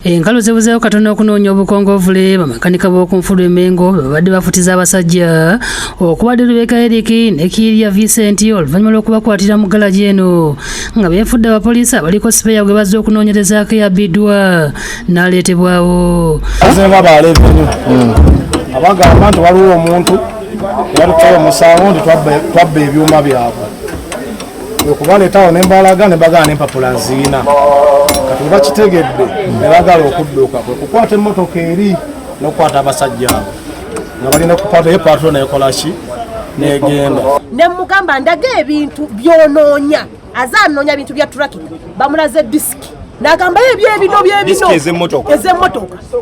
Enkalo zebuzeewo katono okunoonya obukongovule bamakanika b'okunfulu Emengo babadde bafutiza abasajja okubadde Rebecca Eric ne Kiria Vincent oluvannyuma lw'okubakwatira mu galaji eno nga beefudde abapoliisi abaliko sipeya gwe bazze okunoonyerezaako eyabbiddwa n'aleetebwawo. Abagamba nti waliwo omuntu eyatukola omusango nti twabba ebyuma byabwe okubaleetawo nembalaga ne bagana n'empapula nziina kati we bakitegedde ne bagala okudduka kwe kukwata emmotoka eri n'okukwata abasajja abo nga balina okukwata epatro neekolaki negenda nemugamba ndaga ebintu byonoonya azanoonya ebintu bya turakita bamulaze disiki nagamba ebyebino ez'emmotoka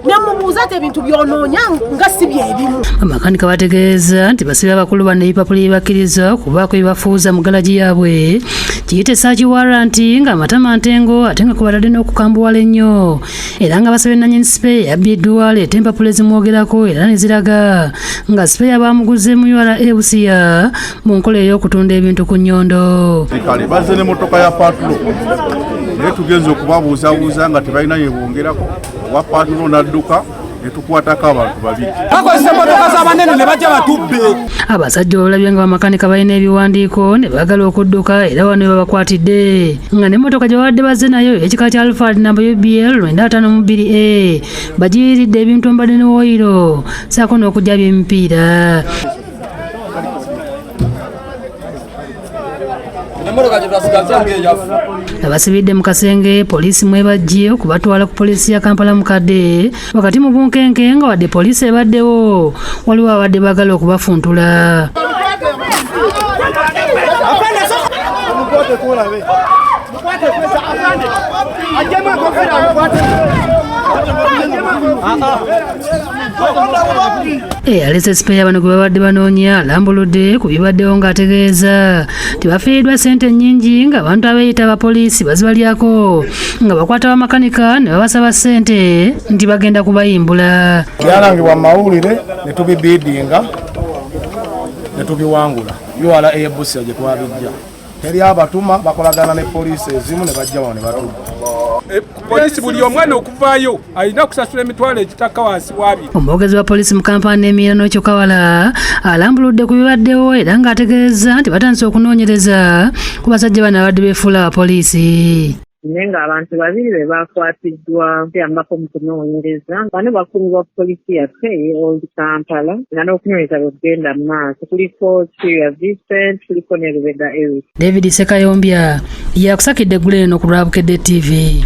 nemubuuza ati ebintu byonoonya nga si byebimu. Amakanika bategeeza nti basibye abakulu bano ebipapula ebibakkiriza okubaako ebibafuuza mu galaji yaabwe kiyite search warrant nga amatama ntengo ate nga kubatadde n'okukambuwala ennyo era nga basabye nannyini sipeya yabbiddwa leeta empapula ezimwogerako era ne ziraga nga sipeya baamuguze mu URA Busia mu nkola ey'okutunda ebintu ku nnyondo. Kale bazze n'emmotoka ya patulo naye tugenza okubabuuzabuuza nga tebalina yebongerako owa patulo n'adduka netukwatako abantu babiri. Abasajja olabye nga bamakanika balina ebiwandiiko ne baagala okudduka era wano babakwatidde nga n'emmotoka gye babadde bazze nayo ekika kya Alphard namba UBL 952A bagiyiridde ebintu mbadde ne woyiro saako n'okujja by'emipiira. Abasibidde mu kasenge poliisi mwebajje okubatwala ku poliisi ya Kampala mukadde wakati mu bunkenke nga wadde poliisi ebaddewo waliwo abadde baagala okubafuntula. Alese sipeya bano gwe babadde banoonya alambuludde ku bibaddewo ng'ategeeza tebafiiriddwa ssente nnyingi ng'abantu abeeyita abapoliisi bazibalyako nga bakwata bamakanika ne babasaba ssente nti bagenda kubayimbula. Byalangibwa mu mawulire ne tubibiidinga ne tubiwangula URA Busia gye twabijja teri abatuma bakolagana ne poliisi ezimu ne bajja wano ne batudda. Polisi buli omwana okuvaayo alina kusasula emitwalo ekitaka wansi wabi. Omwogezi wa poliisi mu Kampala n'Emiira Kyokawala alambuludde ku bibaddewo era ng'ategeeza nti batandise okunoonyereza ku basajja bano abadde beefuula abapoliisi. Naye ng'abantu babiri be baakwatiddwa kuyambako mu kunoonyereza. Bano bakuumibwa poliisi yaffe ey'Old Kampala nga n'okunoonyereza bwe kugenda mu maaso. Kuliko Kiria Vincent, kuliko ne Rebecca Eric. David Sekayombya yakusakidde eggulu eno ku Lwabukedde TV.